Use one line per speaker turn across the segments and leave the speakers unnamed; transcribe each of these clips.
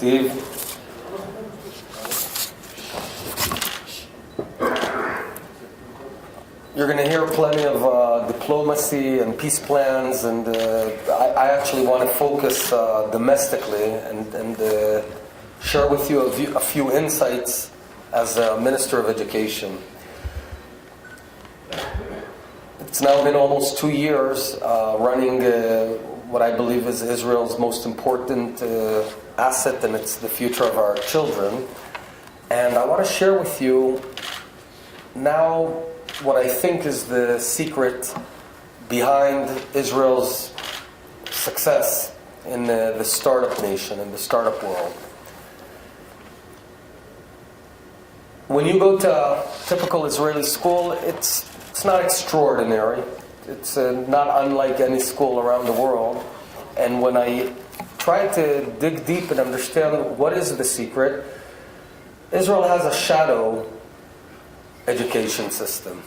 Steve. You're going to hear plenty of diplomacy and peace plans, and I actually want to focus domestically and share with you a few insights as a Minister of Education. It's now been almost 2 years running what I believe is Israel's most important asset, and it's the future of our children. And I want to share with you now what I think is the secret behind Israel's success in the startup nation, in the startup world. When you go to a typical Israeli school, it's not extraordinary. It's not unlike any school around the world. And when I try to dig deep and understand what is the secret, Israel has a shadow education system,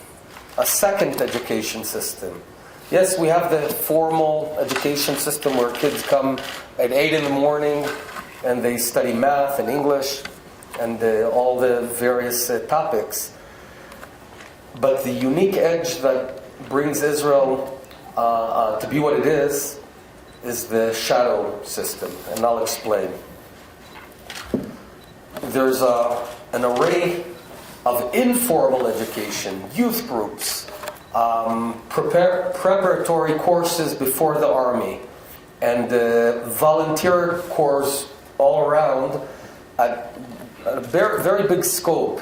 a second education system. Yes, we have the formal education system where kids come at 8 in the morning and they study math and English and all the various topics. But the unique edge that brings Israel to be what it is the shadow system, and I'll explain. There's an array of informal education, youth groups, preparatory courses before the army, and volunteer corps all around at a very, very big scope.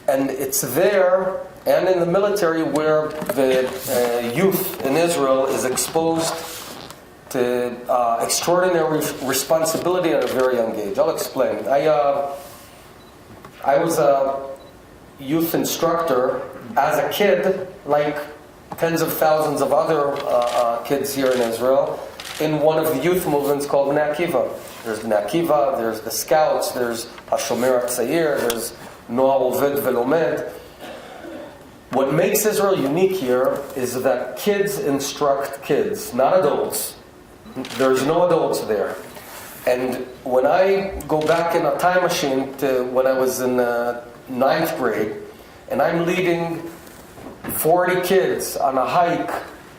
And it's there and in the military where the youth in Israel is exposed to extraordinary responsibility at a very young age. I'll explain. I was a youth instructor as a kid, like tens of thousands of other kids here in Israel, in one of the youth movements called Bnei Akiva. There's Bnei Akiva, there's the Scouts, there's HaShomer HaTzair, there's Noar Oved Velomed. What makes Israel unique here is that kids instruct kids, not adults. There's no adults there. And when I go back in a time machine to when I was in 9th grade, and I'm leading 40 kids on a hike,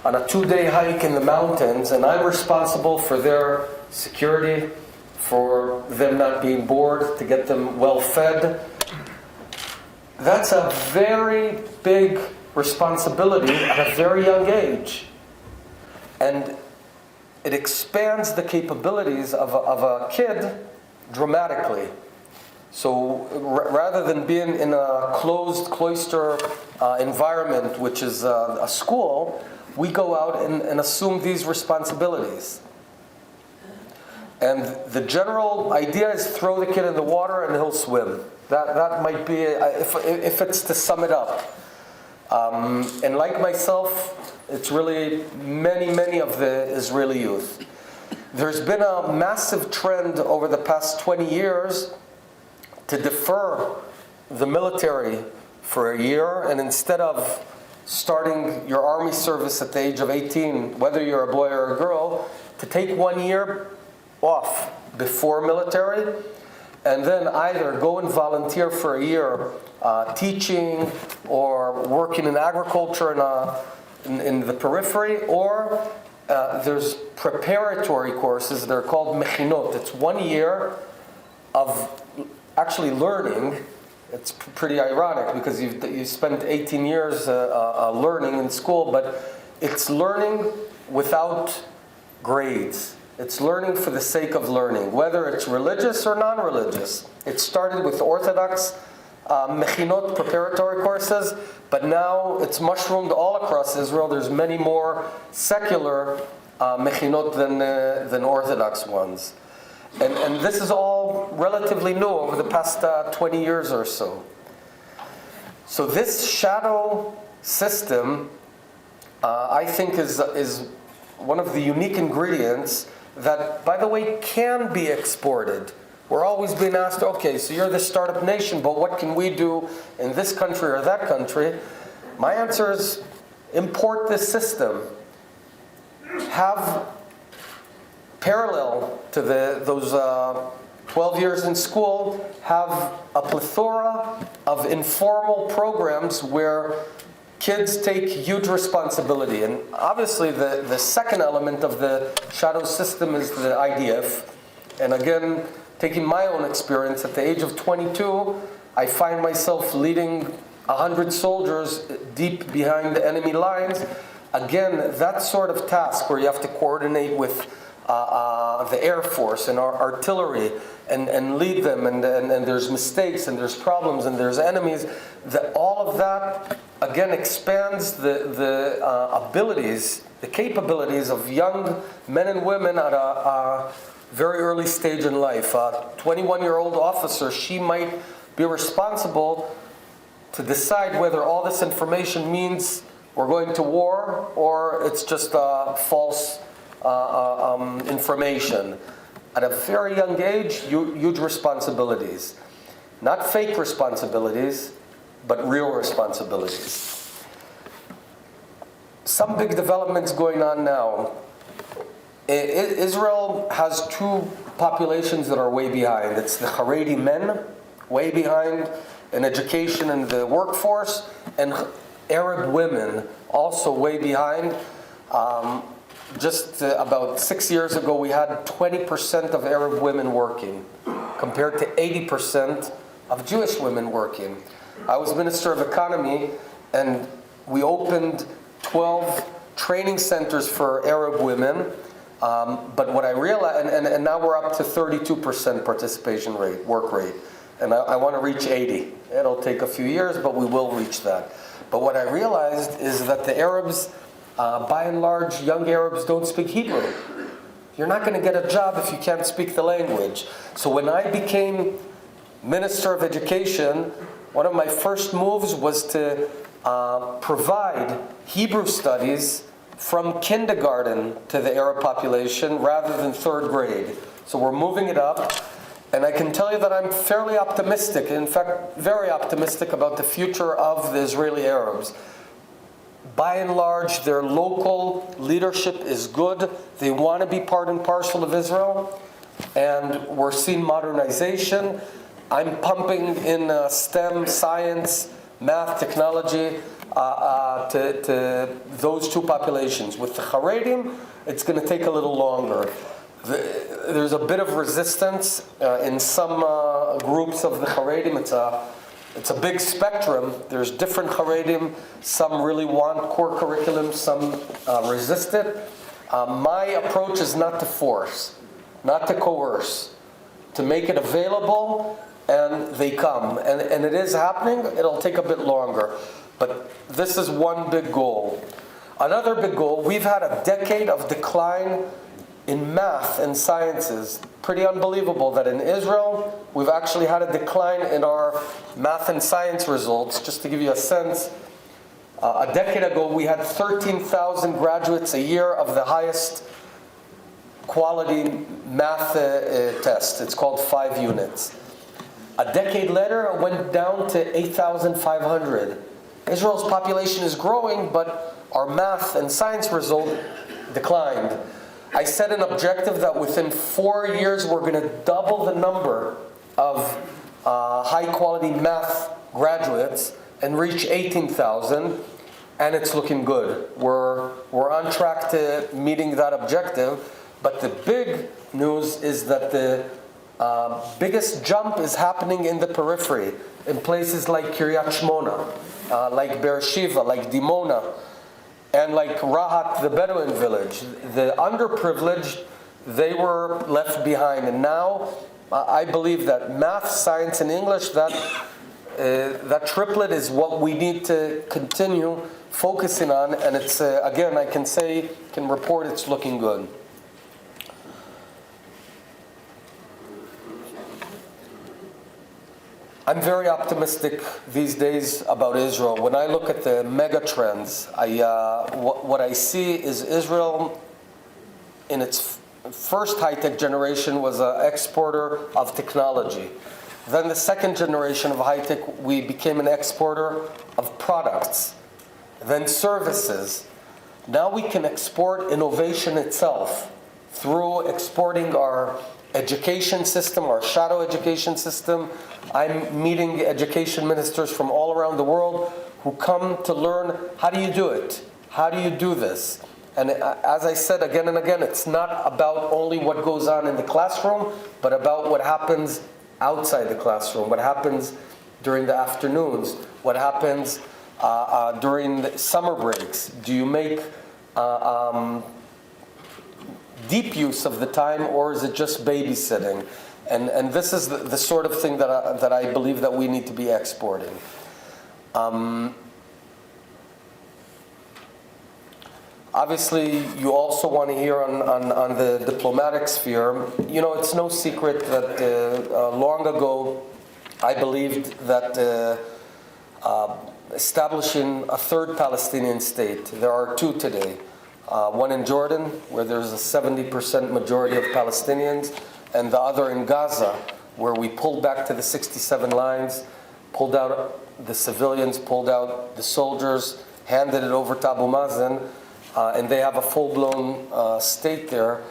on a 2-day hike in the mountains, and I'm responsible for their security, for them not being bored, to get them well fed. That's a very big responsibility at a very young age. And it expands the capabilities of a kid dramatically. So rather than being in a closed cloister environment, which is a school, we go out and assume these responsibilities. And the general idea is throw the kid in the water and he'll swim. That might be, if it's to sum it up. And like myself, it's really many of the Israeli youth. There's been a massive trend over the past 20 years to defer the military for a year, and instead of starting your army service at the age of 18, whether you're a boy or a girl, to take 1 year off before military, and then either go and volunteer for a year teaching or working in agriculture in the periphery, or there's preparatory courses that are called mechinot. It's 1 year of actually learning. It's pretty ironic because you spent 18 years learning in school, but it's learning without grades. It's learning for the sake of learning, whether it's religious or non-religious. It started with Orthodox mechinot, preparatory courses, but now it's mushroomed all across Israel. There's many more secular mechinot than Orthodox ones. And this is all relatively new over the past 20 years or so. So this shadow system, I think, is one of the unique ingredients that, by the way, can be exported. We're always being asked, okay, so you're the startup nation, but what can we do in this country or that country? My answer is import this system. Have parallel to those 12 years in school, have a plethora of informal programs where kids take huge responsibility. And obviously the second element of the shadow system is the IDF. And again, taking my own experience, at the age of 22, I find myself leading 100 soldiers deep behind the enemy lines. Again, that sort of task where you have to coordinate with the Air Force and our artillery and lead them, and there's mistakes and there's problems and there's enemies, all of that, again, expands the abilities, the capabilities of young men and women at a very early stage in life. A 21-year-old officer, she might be responsible to decide whether all this information means we're going to war or it's just false information. At a very young age, huge responsibilities. Not fake responsibilities, but real responsibilities. Some big developments going on now. Israel has two populations that are way behind. It's the Haredi men, way behind in education and the workforce, and Arab women, also way behind. Just about 6 years ago, we had 20% of Arab women working, compared to 80% of Jewish women working. I was Minister of Economy, and we opened 12 training centers for Arab women. But what I realized, and now we're up to 32% participation rate, work rate. And I want to reach 80. It'll take a few years, but we will reach that. But what I realized is that the Arabs, by and large, young Arabs don't speak Hebrew. You're not going to get a job if you can't speak the language. So when I became Minister of Education, one of my first moves was to provide Hebrew studies from kindergarten to the Arab population rather than third grade. So we're moving it up. And I can tell you that I'm fairly optimistic, in fact, very optimistic about the future of the Israeli Arabs. By and large, their local leadership is good. They want to be part and parcel of Israel. And we're seeing modernization. I'm pumping in STEM, science, math, technology to those two populations. With the Haredim, it's going to take a little longer. There's a bit of resistance in some groups of the Haredim. It's a big spectrum. There's different Haredim. Some really want core curriculum. Some resist it. My approach is not to force, not to coerce, to make it available, and they come. And it is happening. It'll take a bit longer. But this is one big goal. Another big goal, we've had a decade of decline in math and sciences. Pretty unbelievable that in Israel, we've actually had a decline in our math and science results. Just to give you a sense, a decade ago, we had 13,000 graduates a year of the highest quality math test. It's called 5 units. A decade later, it went down to 8,500. Israel's population is growing, but our math and science result declined. I set an objective that within 4 years we're going to double the number of high-quality math graduates and reach 18,000, and it's looking good. We're on track to meeting that objective, but the big news is that the biggest jump is happening in the periphery, in places like Kiryat Shmona, like Beersheba, like Dimona, and like Rahat, the Bedouin village. The underprivileged, they were left behind. And now, I believe that math, science, and English, that triplet is what we need to continue focusing on. And it's, again, I can report it's looking good. I'm very optimistic these days about Israel. When I look at the mega trends, what I see is Israel, in its first high-tech generation, was an exporter of technology. Then the second generation of high-tech, we became an exporter of products, then services. Now we can export innovation itself through exporting our education system, our shadow education system. I'm meeting education ministers from all around the world who come to learn, how do you do it? How do you do this? And as I said again and again, it's not about only what goes on in the classroom, but about what happens outside the classroom, what happens during the afternoons, what happens during the summer breaks. Do you make deep use of the time, or is it just babysitting? And this is the sort of thing that I believe that we need to be exporting. Obviously, you also want to hear on the diplomatic sphere. You know, it's no secret that long ago I believed that establishing a third Palestinian state, there are two today, one in Jordan, where there's a 70% majority of Palestinians, and the other in Gaza, where we pulled back to the 67 lines, pulled out the civilians, pulled out the soldiers, handed it over to Abu Mazen, and they have a full-blown state there.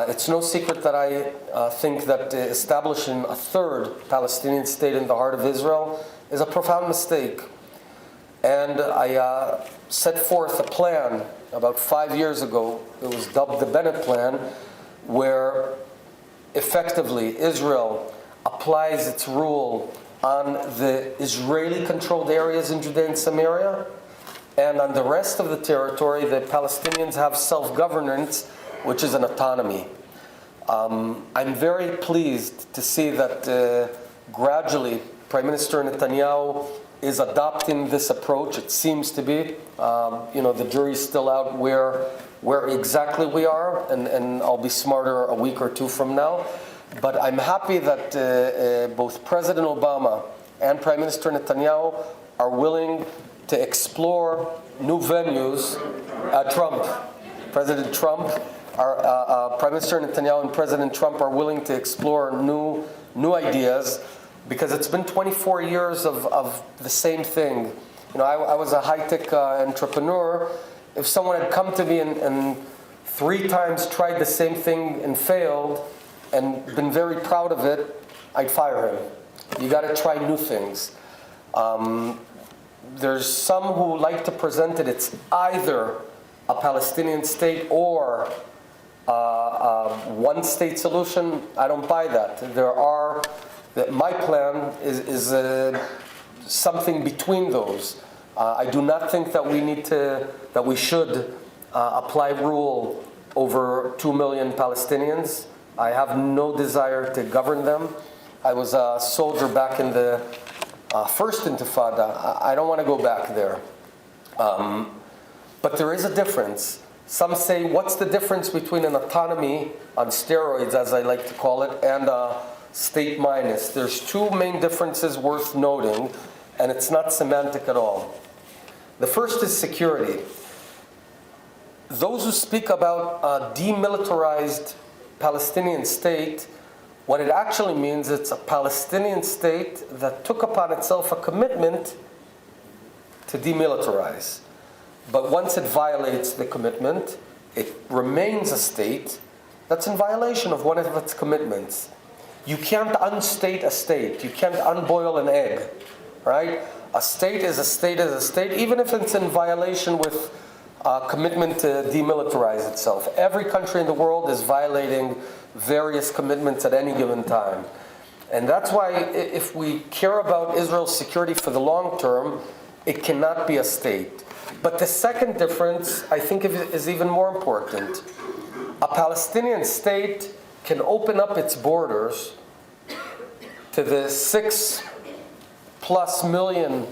It's no secret that I think that establishing a third Palestinian state in the heart of Israel is a profound mistake. And I set forth a plan about 5 years ago. It was dubbed the Bennett plan, where effectively Israel applies its rule on the Israeli-controlled areas in Judea and Samaria, and on the rest of the territory, the Palestinians have self-governance, which is an autonomy. I'm very pleased to see that gradually Prime Minister Netanyahu is adopting this approach. It seems to be. The jury's still out where exactly we are, and I'll be smarter a week or two from now. But I'm happy that both President Obama and Prime Minister Netanyahu are willing to explore new venues. President Trump, Prime Minister Netanyahu and President Trump are willing to explore new ideas, because it's been 24 years of the same thing. You know, I was a high-tech entrepreneur. If someone had come to me and 3 times tried the same thing and failed and been very proud of it, I'd fire him. You got to try new things. There's some who like to present it, it's either a Palestinian state or one-state solution. I don't buy that. My plan is something between those. I do not think that we should apply rule over 2 million Palestinians. I have no desire to govern them. I was a soldier back in the first Intifada. I don't want to go back there. But there is a difference. Some say, what's the difference between an autonomy on steroids, as I like to call it, and a state minus? There's 2 main differences worth noting, and it's not semantic at all. The first is security. Those who speak about a demilitarized Palestinian state, what it actually means, it's a Palestinian state that took upon itself a commitment to demilitarize. But once it violates the commitment, it remains a state that's in violation of one of its commitments. You can't unstate a state. You can't unboil an egg, right? A state is a state is a state, even if it's in violation with commitment to demilitarize itself. Every country in the world is violating various commitments at any given time. And that's why if we care about Israel's security for the long term, it cannot be a state. But the second difference, I think, is even more important. A Palestinian state can open up its borders to the 6+ million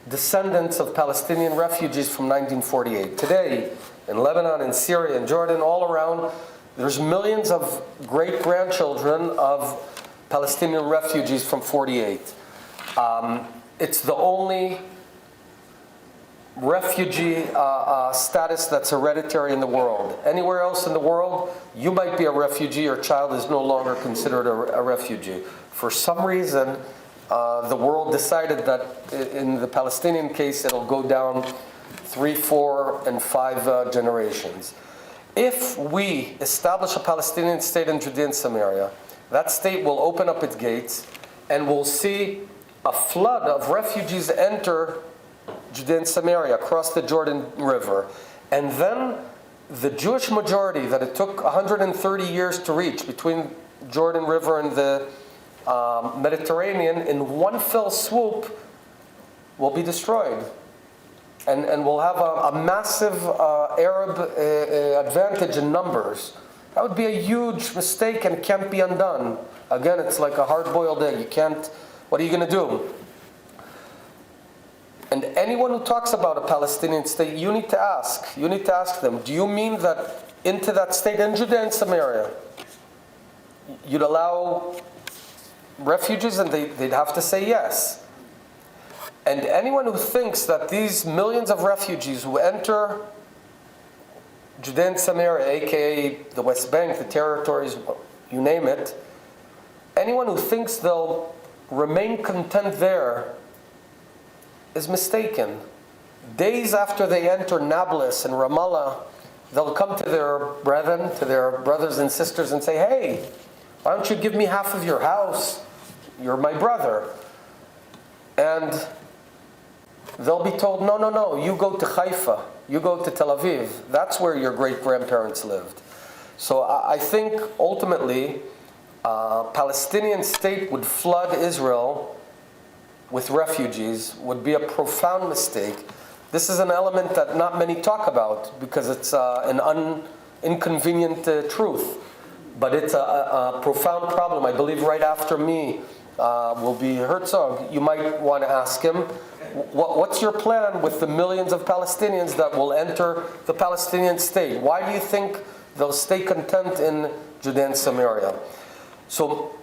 descendants of Palestinian refugees from 1948. Today, in Lebanon, in Syria, in Jordan, all around, there's millions of great-grandchildren of Palestinian refugees from 48. It's the only refugee status that's hereditary in the world. Anywhere else in the world, you might be a refugee, your child is no longer considered a refugee. For some reason, the world decided that in the Palestinian case, it'll go down 3, 4, and 5 generations. If we establish a Palestinian state in Judea and Samaria, that state will open up its gates and will see a flood of refugees enter Judea and Samaria, across the Jordan River. And then the Jewish majority that it took 130 years to reach between Jordan River and the Mediterranean, in one fell swoop, will be destroyed. And we'll have a massive Arab advantage in numbers. That would be a huge mistake and can't be undone. Again, it's like a hard-boiled egg. You can't, what are you going to do? And anyone who talks about a Palestinian state, you need to ask them, do you mean that into that state, in Judea and Samaria, you'd allow refugees? And they'd have to say yes. And anyone who thinks that these millions of refugees who enter Judea and Samaria, aka the West Bank, the territories, you name it, anyone who thinks they'll remain content there is mistaken. Days after they enter Nablus and Ramallah, they'll come to their brethren, to their brothers and sisters and say, hey, why don't you give me half of your house? You're my brother. And they'll be told, no, you go to Haifa, you go to Tel Aviv. That's where your great-grandparents lived. So I think ultimately, Palestinian state would flood Israel with refugees would be a profound mistake. This is an element that not many talk about because it's an inconvenient truth. But it's a profound problem. I believe right after me will be Herzog. You might want to ask him, what's your plan with the millions of Palestinians that will enter the Palestinian state? Why do you think they'll stay content in Judea and Samaria? So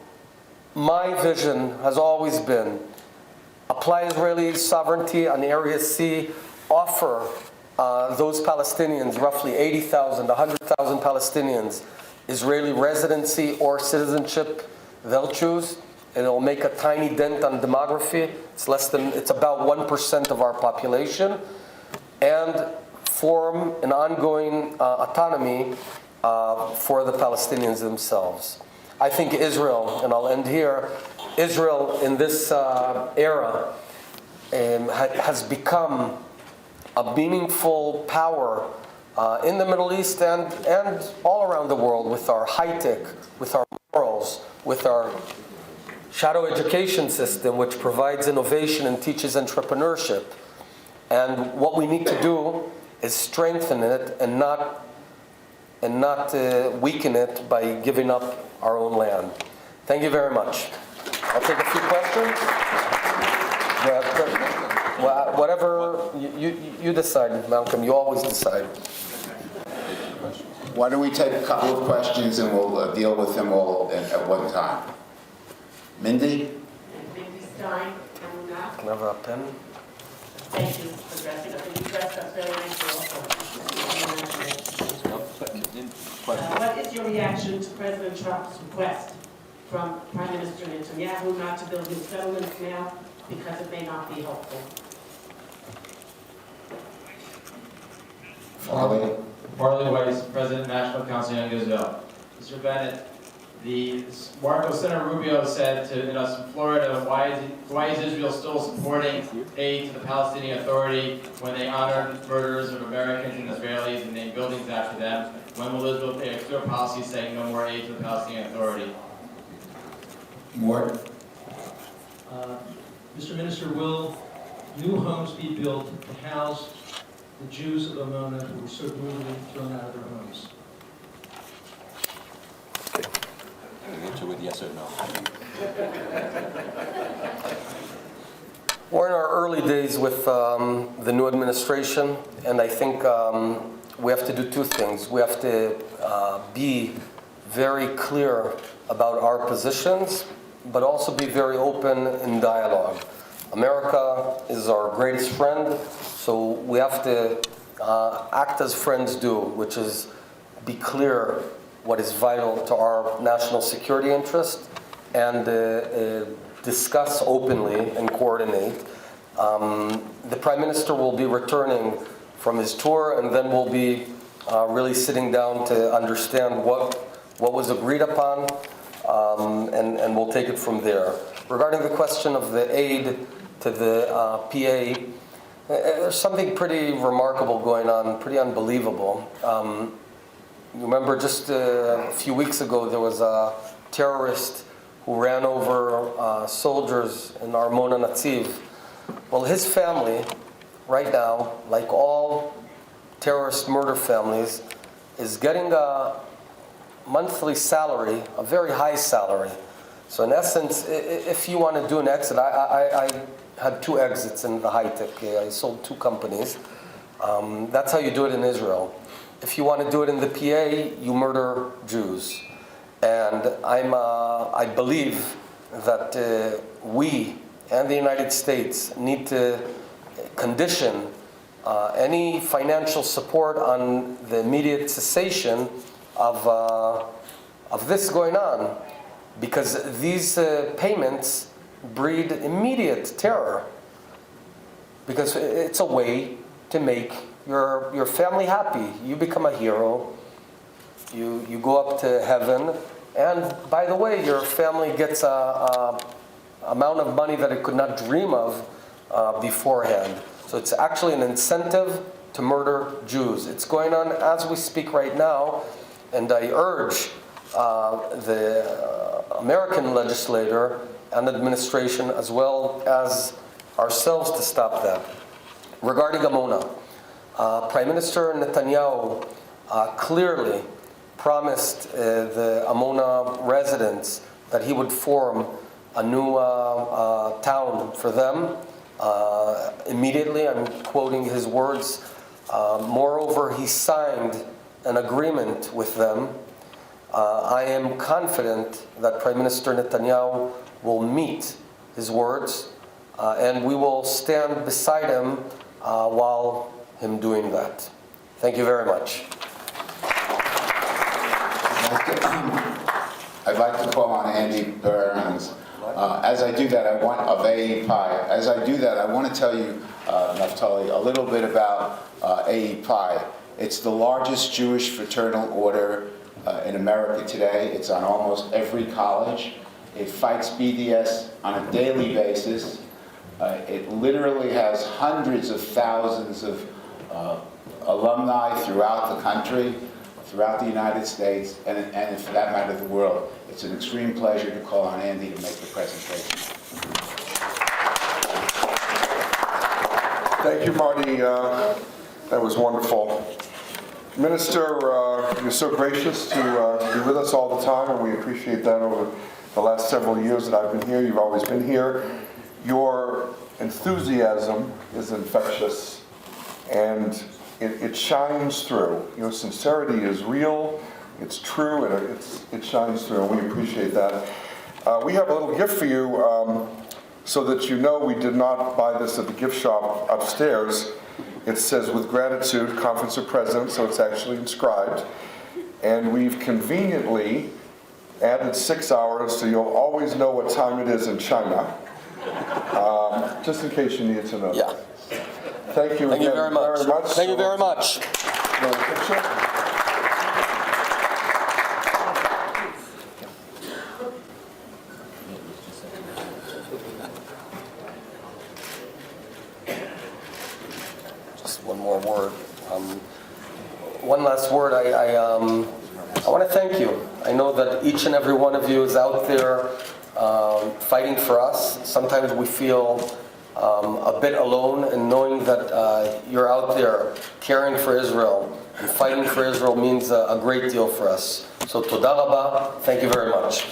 my vision has always been apply Israeli sovereignty on Area C, offer those Palestinians, roughly 80,000, 100,000 Palestinians, Israeli residency or citizenship they'll choose. And it'll make a tiny dent on demography. It's about 1% of our population. And form an ongoing autonomy for the Palestinians themselves. I think Israel, and I'll end here, Israel in this era has become a meaningful power in the Middle East and all around the world with our high-tech, with our morals, with our shadow education system, which provides innovation and teaches entrepreneurship. And what we need to do is strengthen it and not weaken it by giving up our own land. Thank you very much. I'll take a few questions. Whatever you decide, Malcolm. You always decide.
Why don't we take a couple of questions and we'll deal with them all at one time. Mindy?
Mindy Stein,
Can I have a pen?
thank you for dressing up. You dressed up very nicely also. What is your reaction to President Trump's request from Prime Minister Netanyahu not to build new settlements now because it may not be helpful?
Farley?
Weiss, President, National Council of Young Israel. Mr. Bennett, the Senator Rubio said to us in Florida, why is Israel still supporting aid to the Palestinian Authority when they honor murders of Americans and Israelis and name buildings after them? When will Israel pay a clear policy saying no more aid to the Palestinian Authority?
More?
Mr. Minister, will new homes be built to house the Jews of Amona who were so brutally thrown out of their homes?
Answer with yes or no.
We're in our early days with the new administration, and I think we have to do two things. We have to be very clear about our positions, but also be very open in dialogue. America is our greatest friend, so we have to act as friends do, which is be clear what is vital to our national security interest and discuss openly and coordinate. The Prime Minister will be returning from his tour, and then we'll be really sitting down to understand what was agreed upon. and we'll take it from there. Regarding the question of the aid to the PA, there's something pretty remarkable going on, pretty unbelievable. You remember just a few weeks ago there was a terrorist who ran over soldiers in Armona Natziv. Well, his family, right now, like all terrorist murder families, is getting a monthly salary, a very high salary. So in essence, if you want to do an exit, I had 2 exits in the high-tech. I sold 2 companies. That's how you do it in Israel. If you want to do it in the PA, you murder Jews. And I believe that we and the United States need to condition any financial support on the immediate cessation of this going on, because these payments breed immediate terror, because it's a way to make your family happy. You become a hero, you go up to heaven, and by the way, your family gets a amount of money that it could not dream of beforehand. So it's actually an incentive to murder Jews. It's going on as we speak right now, and I urge the American legislator and administration, as well as ourselves, to stop that. Regarding Amona, Prime Minister Netanyahu clearly promised the Amona residents that he would form a new town for them immediately. I'm quoting his words. Moreover, he signed an agreement with them. I am confident that Prime Minister Netanyahu will meet his words, and we will stand beside him while him doing that. Thank you very much.
I'd like to call on Andy Burns. As I do that, I want of AEPI. As I do that, I want to tell you, Naftali, a little bit about AEPI. It's the largest Jewish fraternal order in America today. It's on almost every college. It fights BDS on a daily basis. It literally has hundreds of thousands of alumni throughout the country, throughout the United States, and for that matter, the world. It's an extreme pleasure to call on Andy to make the presentation.
Thank you, Marty. That was wonderful. Minister, you're so gracious to be with us all the time, and we appreciate that over the last several years that I've been here. You've always been here. Your enthusiasm is infectious, and it shines through. Your sincerity is real, it's true, and it shines through, and we appreciate that. We have a little gift for you, so that you know we did not buy this at the gift shop upstairs. It says, "With gratitude, Conference of Presidents," so it's actually inscribed. And we've conveniently added 6 hours, so you'll always know what time it is in China. Just in case you need to know.
Yeah.
Thank you
Thank you
again
very much. Thank you very much.
Want a picture?
Just one more word. One last word. I want to thank you. I know that each and every one of you is out there fighting for us. Sometimes we feel a bit alone, and knowing that you're out there caring for Israel and fighting for Israel means a great deal for us. So toda rabba, thank you very much.